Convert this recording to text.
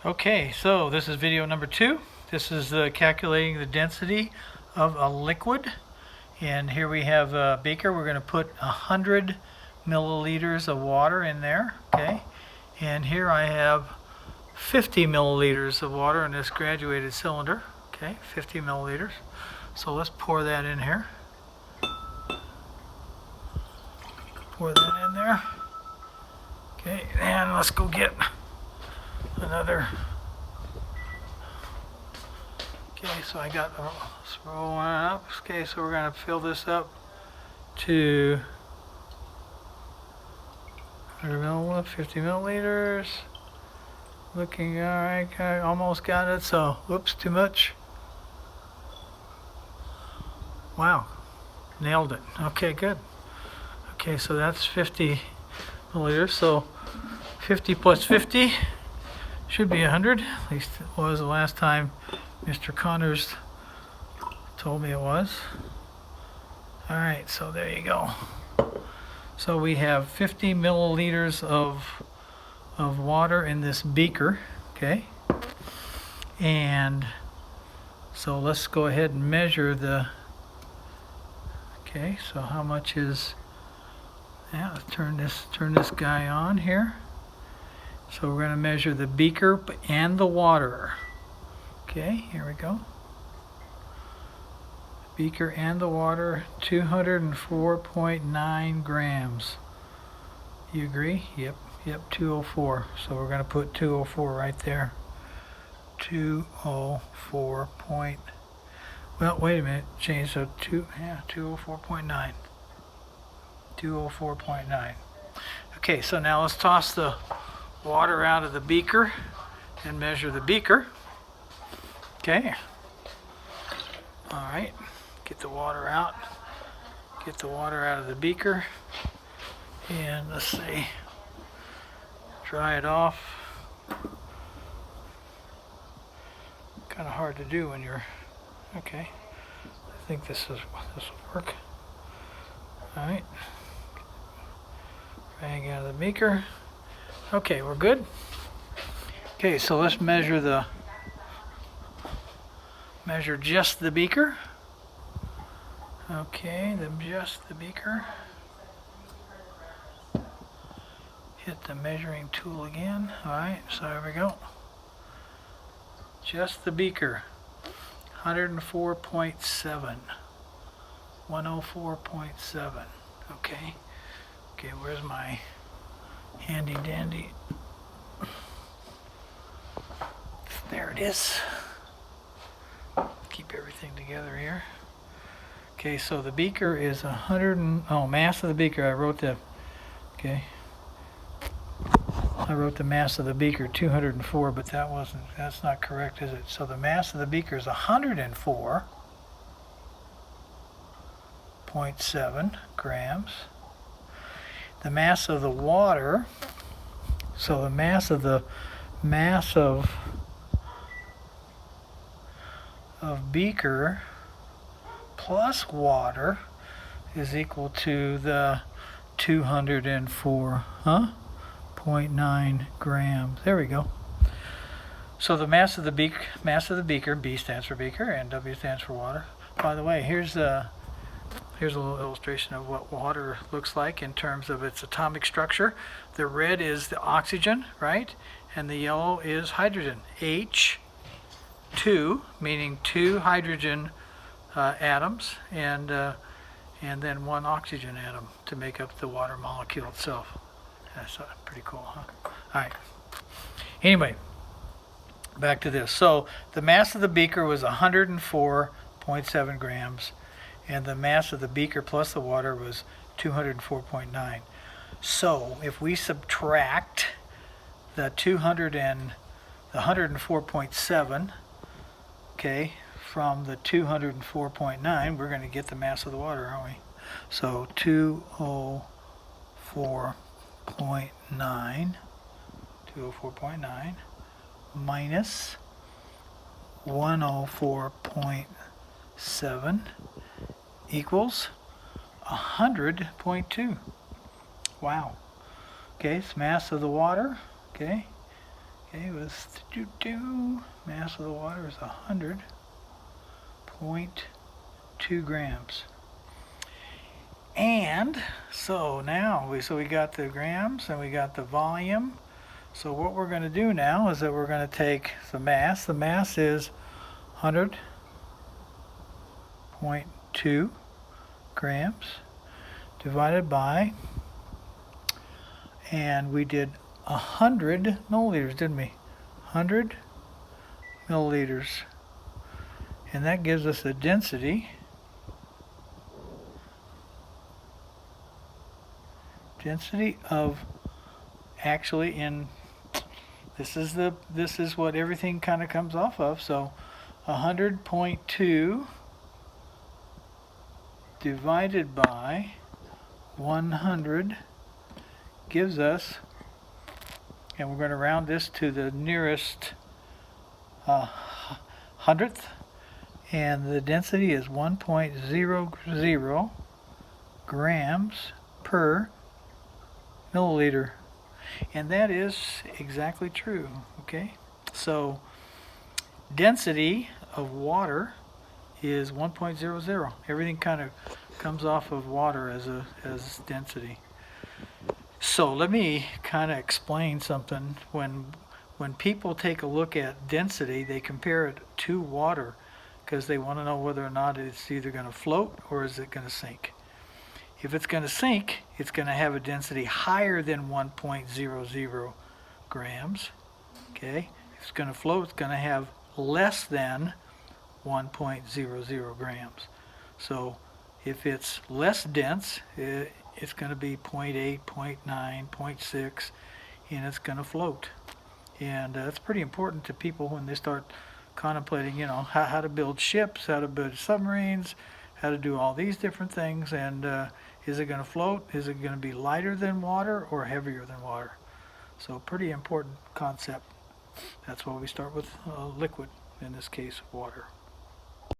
Okay, so this is video number 2. This is calculating the density of a liquid. And here we have a beaker. We're going to put 100 milliliters of water in there. Okay, and here I have 50 milliliters of water in this graduated cylinder. Okay, 50 milliliters. So let's pour that in here. Pour that in there. Okay, and let's go get another. Okay, so I got rolling up. Okay, so we're going to fill this up to 100 milliliters, 50 milliliters. Looking all right. I almost got it. So, whoops, too much. Wow, nailed it. Okay, good. Okay, so that's 50 milliliters. So 50 plus 50 should be 100. At least it was the last time Mr. Connors told me it was. All right, so there you go. So we have 50 milliliters of water in this beaker, okay? And so let's go ahead and measure the, okay, so how much is, yeah, let's turn this guy on here. So we're going to measure the beaker and the water. Okay, here we go. Beaker and the water, 204.9 grams. You agree? Yep, 204. So we're going to put 204 right there. 204 point. Well, wait a minute. Change so 204.9. 204.9. Okay, so now let's toss the water out of the beaker and measure the beaker. Okay. All right. Get the water out. Get the water out of the beaker. And let's see. Dry it off. Kind of hard to do when you're. Okay. I think this will work. All right. Drag out of the beaker. Okay, we're good. Okay, so let's measure just the beaker. Okay, just the beaker. Hit the measuring tool again. All right, so there we go. Just the beaker. 104.7. 104.7. Okay. Okay, where's my handy dandy? There it is. Keep everything together here. Okay, so the beaker is 100 mass of the beaker. I wrote the mass of the beaker 204, but that's not correct, is it? So the mass of the beaker is 104.7 grams. The mass of the water, so the mass of beaker plus water is equal to the 204.9 grams. There we go. So the mass of the beaker, B stands for beaker and W stands for water. By the way, here's a little illustration of what water looks like in terms of its atomic structure. The red is the oxygen, right? And the yellow is hydrogen. H2, meaning 2 hydrogen atoms and then 1 oxygen atom to make up the water molecule itself. That's pretty cool, huh? All right. Anyway, back to this. So the mass of the beaker was 104.7 grams, and the mass of the beaker plus the water was 204.9. So if we subtract the 104.7, okay, from the 204.9, we're going to get the mass of the water, aren't we? So 204.9 minus 104.7 equals 100.2. Wow. Okay, it's mass of the water. Okay, Okay, mass of the water is 100.2 grams. And so now we got the grams and we got the volume. So what we're going to do now is that we're going to take the mass. The mass is 100.2 grams divided by, and we did 100 milliliters, didn't we? 100 milliliters. And that gives us a density of, actually, in this is what everything kind of comes off of. So 100.2 divided by 100 gives us, and we're going to round this to the nearest hundredth, and the density is 1.00 grams per milliliter. And that is exactly true. Okay, so density of water is 1.00. Everything kind of comes off of water as density. So let me kind of explain something. When people take a look at density, they compare it to water because they want to know whether or not it's either going to float or is it going to sink. If it's going to sink, it's going to have a density higher than 1.00 grams. Okay? If it's going to float, it's going to have less than 1.00 grams. So if it's less dense, it's going to be 0.8, 0.9, 0.6, and it's going to float. And that's pretty important to people when they start contemplating, how to build ships, how to build submarines, how to do all these different things. And is it going to float? Is it going to be lighter than water or heavier than water? So pretty important concept. That's why we start with liquid, in this case water.